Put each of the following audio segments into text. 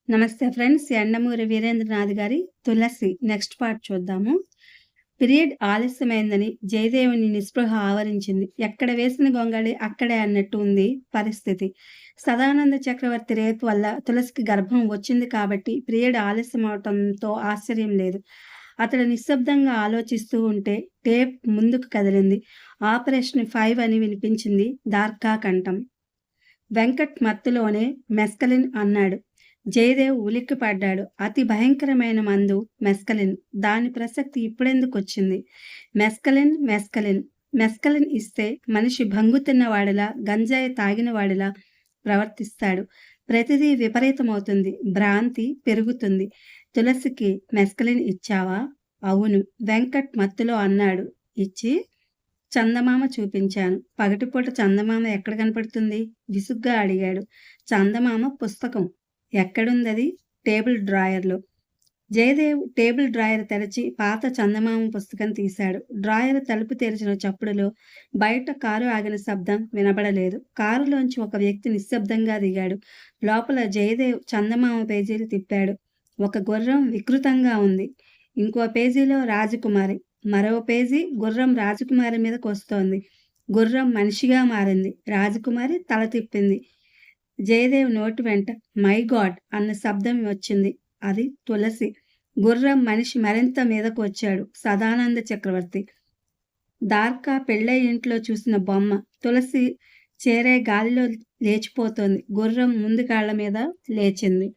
నమస్తే ఫ్రెండ్స్. యండమూరి వీరేంద్రనాథ్ గారి 'తులసి' next part చూద్దాము. పీరియడ్ ఆలస్యమైందని జయదేవుని నిస్పృహ ఆవరించింది. ఎక్కడ వేసిన గొంగళి అక్కడే అన్నట్టు ఉంది పరిస్థితి. సదానంద చక్రవర్తి రేపు వల్ల తులసికి గర్భం వచ్చింది కాబట్టి పీరియడ్ ఆలస్యమవటంతో ఆశ్చర్యం లేదు. అతడు నిశ్శబ్దంగా ఆలోచిస్తూ ఉంటే టేప్ ముందుకు కదిలింది. ఆపరేషన్ 5 అని వినిపించింది దార్కా కంఠం. వెంకట్ మత్తులోనే మెస్కలిన్ అన్నాడు. జయదేవ్ ఉలిక్కిపడ్డాడు. అతి భయంకరమైన మందు మెస్కలిన్. దాని ప్రసక్తి ఇప్పుడెందుకొచ్చింది? మెస్కలిన్ మెస్కలిన్ మెస్కలిన్ ఇస్తే మనిషి భంగు తిన్నవాడిలా, గంజాయి తాగినవాడిలా ప్రవర్తిస్తాడు. ప్రతిదీ విపరీతమవుతుంది. భ్రాంతి పెరుగుతుంది. తులసికి మెస్కలిన్ ఇచ్చావా? అవును, వెంకట్ మత్తులో అన్నాడు. ఇచ్చి చందమామ చూపించాను. పగటిపూట చందమామ ఎక్కడ కనపడుతుంది? విసుగ్గా అడిగాడు. చందమామ పుస్తకం. ఎక్కడుందది? టేబుల్ డ్రాయర్లో. జయదేవ్ టేబుల్ డ్రాయర్ తెరచి పాత చందమామ పుస్తకం తీశాడు. డ్రాయర్ తలుపు తెరిచిన చప్పుడులో బయట కారు ఆగిన శబ్దం వినబడలేదు. కారులోంచి ఒక వ్యక్తి నిశ్శబ్దంగా దిగాడు. లోపల జయదేవ్ చందమామ పేజీలు తిప్పాడు. ఒక గుర్రం వికృతంగా ఉంది. ఇంకో పేజీలో రాజకుమారి. మరో పేజీ గుర్రం రాజకుమారి మీదకు వస్తోంది. గుర్రం మనిషిగా మారింది. రాజకుమారి తల తిప్పింది. జయదేవ్ నోటి వెంట మై గాడ్ అన్న శబ్దం వచ్చింది. అది తులసి. గుర్రం మనిషి మరింత మీదకు వచ్చాడు. సదానంద చక్రవర్తి. దార్కా పెళ్ళై ఇంట్లో చూసిన బొమ్మ. తులసి చేరే గాలిలో లేచిపోతోంది. గుర్రం ముందు కాళ్ల మీద లేచింది.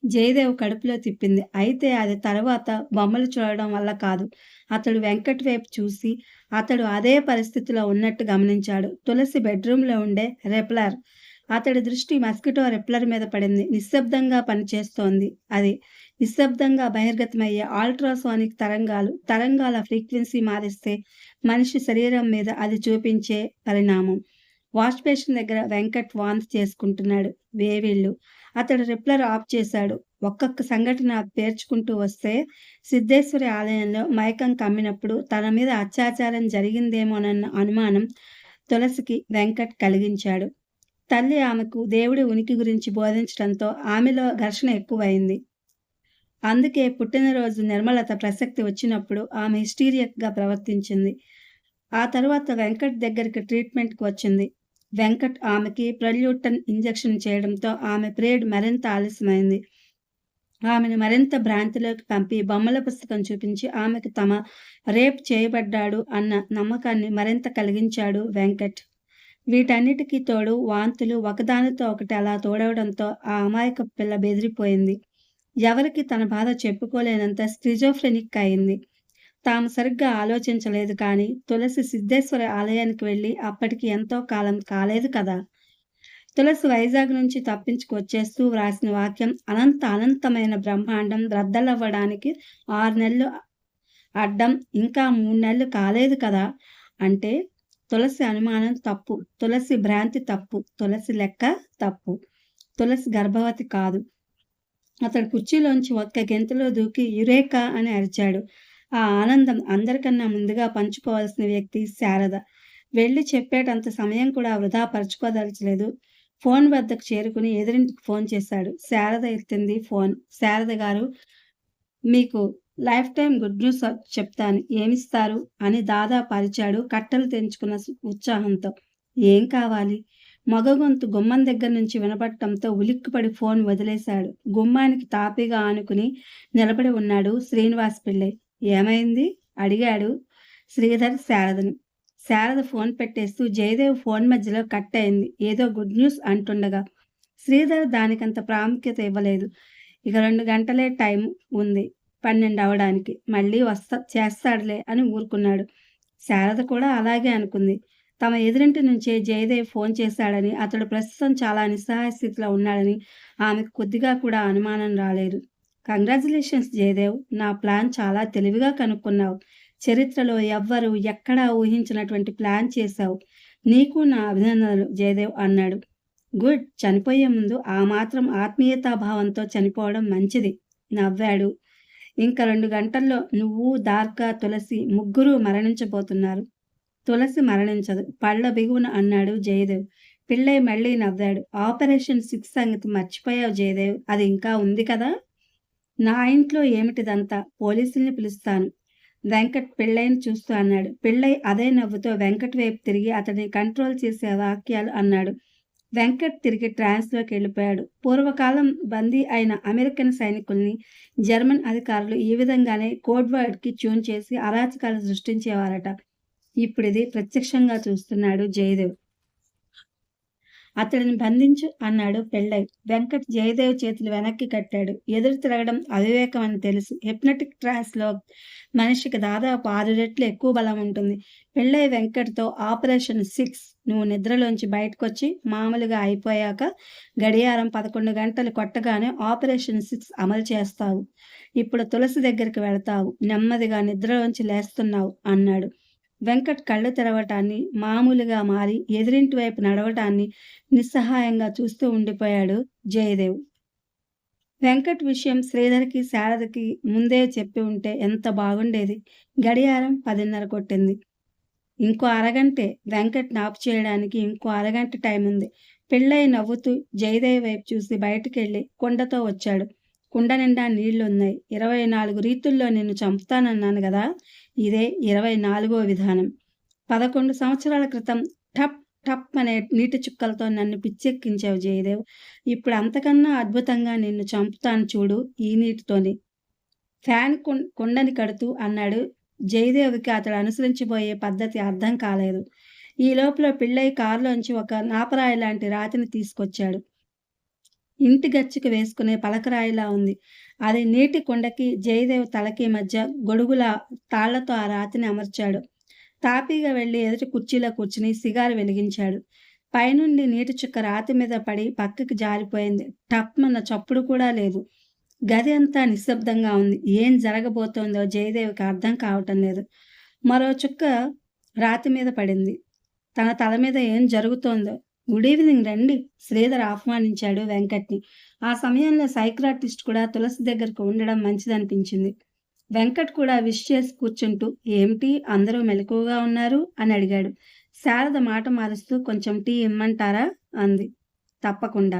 జయదేవ్ కడుపులో తిప్పింది. అయితే అది తర్వాత బొమ్మలు చూడడం వల్ల కాదు. అతడు వెంకట్ వైపు చూసి అతడు అదే పరిస్థితిలో ఉన్నట్టు గమనించాడు. తులసి బెడ్రూమ్లో ఉండే రెప్లర్. అతడి దృష్టి మస్కిటో రెప్లర్ మీద పడింది. నిశ్శబ్దంగా పనిచేస్తోంది. అది నిశ్శబ్దంగా బహిర్గతమయ్యే ఆల్ట్రాసోనిక్ తరంగాల ఫ్రీక్వెన్సీ మారిస్తే మనిషి శరీరం మీద అది చూపించే పరిణామం. వాష్ బేసిన్ దగ్గర వెంకట్ వాంతి చేసుకుంటున్నాడు. వేవిళ్ళు. అతడు రిప్లర్ ఆఫ్ చేశాడు. ఒక్కొక్క సంఘటన పేర్చుకుంటూ వస్తే సిద్ధేశ్వరి ఆలయంలో మైకం కమ్మినప్పుడు తన మీద అత్యాచారం జరిగిందేమోనన్న అనుమానం తులసికి వెంకట్ కలిగించాడు. తల్లి ఆమెకు దేవుడి ఉనికి గురించి బోధించడంతో ఆమెలో ఘర్షణ ఎక్కువైంది. అందుకే పుట్టినరోజు నిర్మలత ప్రసక్తి వచ్చినప్పుడు ఆమె హిస్టీరియక్గా ప్రవర్తించింది. ఆ తరువాత వెంకట్ దగ్గరికి ట్రీట్మెంట్కి వచ్చింది. వెంకట్ ఆమెకి ప్రల్యూటన్ ఇంజెక్షన్ చేయడంతో ఆమె పీరియడ్ మరింత ఆలస్యమైంది. ఆమెను మరింత భ్రాంతిలోకి పంపి బొమ్మల పుస్తకం చూపించి ఆమెకు తమ రేప్ చేయబడ్డాడు అన్న నమ్మకాన్ని మరింత కలిగించాడు వెంకట్. వీటన్నిటికీ తోడు వాంతులు ఒకదానితో ఒకటి అలా తోడవడంతో ఆ అమాయక పిల్ల బెదిరిపోయింది. ఎవరికి తన బాధ చెప్పుకోలేనంత స్కిజోఫ్రెనిక్ అయింది. తాము సరిగ్గా ఆలోచించలేదు కానీ తులసి సిద్ధేశ్వర ఆలయానికి వెళ్ళి అప్పటికి ఎంతో కాలం కాలేదు కదా. తులసి వైజాగ్ నుంచి తప్పించుకొచ్చేస్తూ వ్రాసిన వాక్యం అనంతమైన బ్రహ్మాండం రద్దలవ్వడానికి 6 నెలలు అడ్డం, ఇంకా 3 నెలలు కాలేదు కదా. అంటే తులసి అనుమానం తప్పు, తులసి భ్రాంతి తప్పు, తులసి లెక్క తప్పు. తులసి గర్భవతి కాదు. అతడు కుర్చీలోంచి ఒక్క గెంతులో దూకి యురేకా అని అరిచాడు. ఆ ఆనందం అందరికన్నా ముందుగా పంచుకోవాల్సిన వ్యక్తి శారద. వెళ్ళి చెప్పేటంత సమయం కూడా వృధా పరుచుకోదలచలేదు. ఫోన్ వద్దకు చేరుకుని ఎదురింటికి ఫోన్ చేశాడు. శారద ఎత్తింది ఫోన్. శారద గారు, మీకు లైఫ్ టైం గుడ్ న్యూస్ చెప్తాను, ఏమిస్తారు అని దాదాపు అరిచాడు కట్టలు తెంచుకున్న ఉత్సాహంతో. ఏం కావాలి? మగ గొంతు గుమ్మం దగ్గర నుంచి వినపడటంతో ఉలిక్కిపడి ఫోన్ వదిలేశాడు. గుమ్మానికి తాపీగా ఆనుకుని నిలబడి ఉన్నాడు శ్రీనివాస్ పిళ్ళై. ఏమైంది? అడిగాడు శ్రీధర్ శారదని. శారద ఫోన్ పెట్టేస్తూ జయదేవ్ ఫోన్ మధ్యలో కట్ అయింది. ఏదో గుడ్ న్యూస్ అంటుండగా శ్రీధర్ దానికంత ప్రాముఖ్యత ఇవ్వలేదు. ఇక 2 గంటలే టైం ఉంది 12 అవడానికి. మళ్ళీ చేస్తాడులే అని ఊరుకున్నాడు. శారద కూడా అలాగే అనుకుంది. తమ ఎదురింటి నుంచే జయదేవ్ ఫోన్ చేశాడని, అతడు ప్రస్తుతం చాలా నిస్సహాయ స్థితిలో ఉన్నాడని ఆమెకు కొద్దిగా కూడా అనుమానం రాలేదు. కంగ్రాచులేషన్స్ జయదేవ్, నా ప్లాన్ చాలా తెలివిగా కనుక్కున్నావు. చరిత్రలో ఎవ్వరూ ఎక్కడా ఊహించినటువంటి ప్లాన్ చేశావు. నీకు నా అభినందనలు జయదేవ్ అన్నాడు. గుడ్. చనిపోయే ముందు ఆ మాత్రం ఆత్మీయతాభావంతో చనిపోవడం మంచిది నవ్వాడు. ఇంకా 2 గంటల్లో నువ్వు, దార్కా, తులసి ముగ్గురూ మరణించబోతున్నారు. తులసి మరణించదు పళ్ళ బిగువున అన్నాడు జయదేవ్. పిళ్ళై మళ్ళీ నవ్వాడు. ఆపరేషన్ 6 సంగతి మర్చిపోయావు జయదేవ్. అది ఇంకా ఉంది కదా! నా ఇంట్లో ఏమిటిదంతా? పోలీసుల్ని పిలుస్తాను. వెంకట్ పిళ్ళైని చూస్తూ అన్నాడు. పిళ్ళై అదే నవ్వుతో వెంకట్ వైపు తిరిగి అతడిని కంట్రోల్ చేసే వాక్యాలు అన్నాడు. వెంకట్ తిరిగి ట్రాన్స్‌లోకి వెళ్ళిపోయాడు. పూర్వకాలం బందీ అయిన అమెరికన్ సైనికుల్ని జర్మన్ అధికారులు ఈ విధంగానే కోడ్ వర్డ్‌కి ట్యూన్ చేసి అరాచకాలు సృష్టించేవారట. ఇప్పుడిది ప్రత్యక్షంగా చూస్తున్నాడు జయదేవ్. అతడిని బంధించు అన్నాడు పెళ్ళై. వెంకట్ జయదేవ్ చేతులు వెనక్కి కట్టాడు. ఎదురు తిరగడం అవివేకం అని తెలుసు. హిప్నటిక్ ట్రాన్స్‌లో మనిషికి దాదాపు 6 రెట్లు ఎక్కువ బలం ఉంటుంది. పెళ్ళై వెంకట్‌తో ఆపరేషన్ 6 నువ్వు నిద్రలోంచి బయటకొచ్చి మామూలుగా అయిపోయాక గడియారం 11 గంటలు కొట్టగానే ఆపరేషన్ 6 అమలు చేస్తావు. ఇప్పుడు తులసి దగ్గరికి వెళతావు. నెమ్మదిగా నిద్రలోంచి లేస్తున్నావు అన్నాడు. వెంకట్ కళ్ళు తెరవటాన్ని మామూలుగా మారి ఎదురింటి వైపు నడవటాన్ని నిస్సహాయంగా చూస్తూ ఉండిపోయాడు జయదేవ్. వెంకట్ విషయం శ్రీధర్‌కి, శారదకి ముందే చెప్పి ఉంటే ఎంత బాగుండేది. గడియారం 10:30 కొట్టింది. ఇంకో అరగంటే వెంకట్‌ని ఆపు చేయడానికి ఇంకో అరగంట టైముంది. పెళ్ళై నవ్వుతూ జయదేవ్ వైపు చూసి బయటికెళ్ళి కుండతో వచ్చాడు. కుండ నిండా నీళ్లున్నాయి. 24 రీతుల్లో నిన్ను చంపుతానన్నాను గదా! ఇదే 24వ విధానం. 11 సంవత్సరాల క్రితం ఠప్ ఠప్ అనే నీటి చుక్కలతో నన్ను పిచ్చెక్కించావు జయదేవ్. ఇప్పుడు అంతకన్నా అద్భుతంగా నిన్ను చంపుతాను చూడు ఈ నీటితోనే. ఫ్యాన్ కుండని కడుతూ అన్నాడు. జయదేవ్‌కి అతడు అనుసరించబోయే పద్ధతి అర్థం కాలేదు. ఈ లోపల పిళ్ళై కారులోంచి ఒక నాపరాయి లాంటి రాతిని తీసుకొచ్చాడు. ఇంటి గచ్చుకు వేసుకునే పలకరాయిలా ఉంది. అది నీటి కుండకి జయదేవ్ తలకి మధ్య గొడుగులా తాళ్లతో ఆ రాతిని అమర్చాడు. తాపీగా వెళ్లి ఎదుటి కుర్చీలో కూర్చుని సిగారు వెలిగించాడు. పైనుండి నీటి చుక్క రాతి మీద పడి పక్కకి జారిపోయింది. టప్మన్న చప్పుడు కూడా లేదు. గది అంతా నిశ్శబ్దంగా ఉంది. ఏం జరగబోతోందో జయదేవ్‌కి అర్థం కావటం లేదు. మరో చుక్క రాతి మీద పడింది. తన తల మీద ఏం జరుగుతోందో. గుడ్ ఈవినింగ్ రండి శ్రీధర్ ఆహ్వానించాడు వెంకట్‌ని. ఆ సమయంలో సైకియాట్రిస్ట్ కూడా తులసి దగ్గరకు ఉండడం మంచిదనిపించింది. వెంకట్ కూడా విష్ చేసి కూర్చుంటూ ఏమిటి అందరూ మెలకువగా ఉన్నారు అని అడిగాడు. శారద మాట మారుస్తూ కొంచెం టీ ఇమ్మంటారా అంది. తప్పకుండా.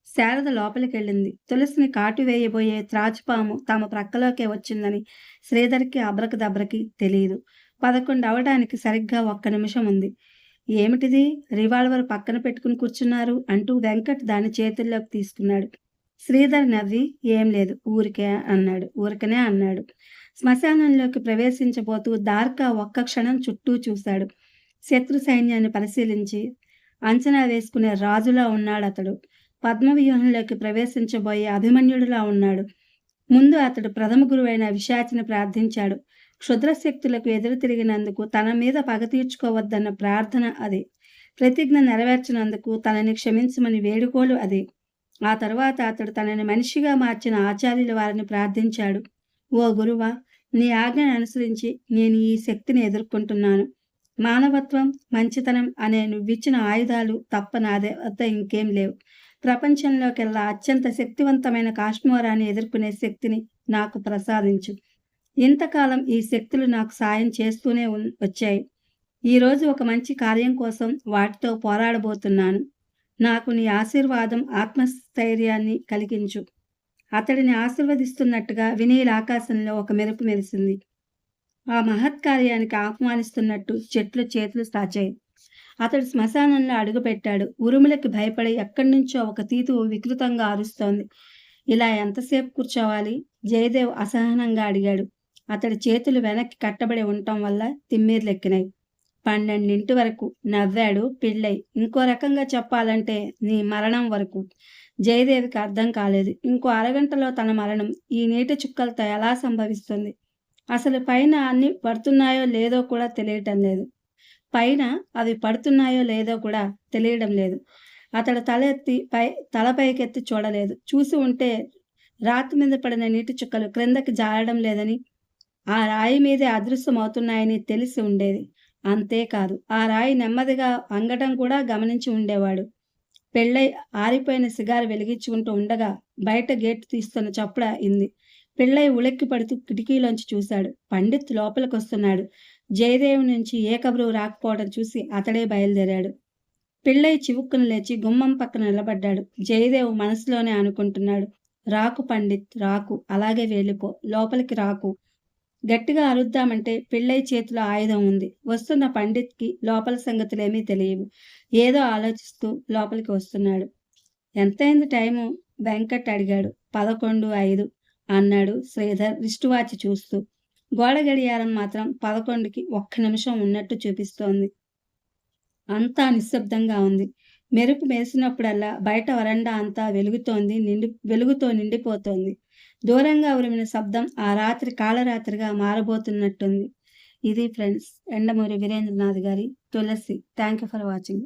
శారద లోపలికెళ్ళింది. తులసిని కాటు వేయబోయే త్రాచుపాము తమ ప్రక్కలోకే వచ్చిందని శ్రీధర్‌కి అబ్రకదబ్రకి తెలీదు. 11 అవడానికి సరిగ్గా 1 నిమిషం ఉంది. ఏమిటిది రివాల్వర్ పక్కన పెట్టుకుని కూర్చున్నారు అంటూ వెంకట్ దాని చేతుల్లోకి తీసుకున్నాడు. శ్రీధర్ నవ్వి ఏం లేదు ఊరికనే అన్నాడు. శ్మశానంలోకి ప్రవేశించబోతూ దార్కా ఒక్క క్షణం చుట్టూ చూశాడు. శత్రు సైన్యాన్ని పరిశీలించి అంచనా వేసుకునే రాజులా ఉన్నాడతడు. పద్మవ్యూహంలోకి ప్రవేశించబోయే అభిమన్యుడిలా ఉన్నాడు. ముందు అతడు ప్రథమ గురువైన విశాచిని ప్రార్థించాడు. క్షుద్రశక్తులకు ఎదురు తిరిగినందుకు తన మీద పగ తీర్చుకోవద్దన్న ప్రార్థన అది. ప్రతిజ్ఞ నెరవేర్చినందుకు తనని క్షమించమని వేడుకోలు అది. ఆ తరువాత అతడు తనని మనిషిగా మార్చిన ఆచార్యుల వారిని ప్రార్థించాడు. ఓ గురువా, నీ ఆజ్ఞను అనుసరించి నేను ఈ శక్తిని ఎదుర్కొంటున్నాను. మానవత్వం, మంచితనం అనే నువ్విచ్చిన ఆయుధాలు తప్ప నా వద్ద ఇంకేం లేవు. ప్రపంచంలోకెల్లా అత్యంత శక్తివంతమైన కాశ్మీరాన్ని ఎదుర్కొనే శక్తిని నాకు ప్రసాదించు. ఇంతకాలం ఈ శక్తులు నాకు సాయం చేస్తూనే వచ్చాయి. ఈరోజు ఒక మంచి కార్యం కోసం వాటితో పోరాడబోతున్నాను. నాకు నీ ఆశీర్వాదం, ఆత్మస్థైర్యాన్ని కలిగించు. అతడిని ఆశీర్వదిస్తున్నట్టుగా వినీల్ ఆకాశంలో ఒక మెరుపు మెరిసింది. ఆ మహత్కార్యానికి ఆహ్వానిస్తున్నట్టు చెట్లు చేతులు సాచాయి. అతడు శ్మశానంలో అడుగుపెట్టాడు. ఉరుములకి భయపడి ఎక్కడి నుంచో ఒక తీతువు వికృతంగా అరుస్తోంది. ఇలా ఎంతసేపు కూర్చోవాలి? జయదేవ్ అసహనంగా అడిగాడు. అతడి చేతులు వెనక్కి కట్టబడి ఉండటం వల్ల తిమ్మిర్లెక్కినాయి. 12 వరకు నవ్వాడు పిళ్ళై. ఇంకో రకంగా చెప్పాలంటే నీ మరణం వరకు. జయదేవికి అర్థం కాలేదు. ఇంకో అరగంటలో తన మరణం ఈ నీటి చుక్కలతో ఎలా సంభవిస్తుంది? అసలు పైన అన్ని పడుతున్నాయో లేదో కూడా తెలియటం లేదు. అతడు తల పైకెత్తి చూడలేదు. చూసి ఉంటే రాతి మీద పడిన నీటి చుక్కలు క్రిందకి జారడం లేదని, ఆ రాయి మీదే అదృశ్యమవుతున్నాయని తెలిసి ఉండేది. అంతేకాదు, ఆ రాయి నెమ్మదిగా వంగటం కూడా గమనించి ఉండేవాడు. పెళ్ళై ఆరిపోయిన సిగారు వెలిగించుకుంటూ ఉండగా బయట గేటు తీస్తున్న చప్పుడు అయింది. పెళ్ళై ఉలిక్కి పడుతూ కిటికీలోంచి చూశాడు. పండిత్ లోపలికొస్తున్నాడు. జయదేవ్ నుంచి ఏ కబురు రాకపోవడం చూసి అతడే బయలుదేరాడు. పిళ్ళై చివుక్కున లేచి గుమ్మం పక్కన నిలబడ్డాడు. జయదేవ్ మనసులోనే అనుకుంటున్నాడు. రాకు పండిత్, రాకు. అలాగే వెళ్ళిపో. లోపలికి రాకు. గట్టిగా అరుద్దామంటే పిళ్ళై చేతిలో ఆయుధం ఉంది. వస్తున్న పండిత్‌కి లోపల సంగతులేమీ తెలియవు. ఏదో ఆలోచిస్తూ లోపలికి వస్తున్నాడు. ఎంతయింది టైము? వెంకట్ అడిగాడు. 11:05 అన్నాడు శ్రీధర్ రిస్ట్ వాచ్ చూస్తూ. గోడ గడియారం మాత్రం 11కి ఒక్క నిమిషం ఉన్నట్టు చూపిస్తోంది. అంతా నిశ్శబ్దంగా ఉంది. మెరుపు మెరిసినప్పుడల్లా బయట వరండా అంతా వెలుగుతో నిండిపోతోంది. దూరంగా ఉరిమిన శబ్దం ఆ రాత్రి కాళరాత్రిగా మారబోతున్నట్టుంది. ఇది ఫ్రెండ్స్ 'యండమూరి వీరేంద్రనాథ్' గారి 'Tulasi'. Thank you for watching.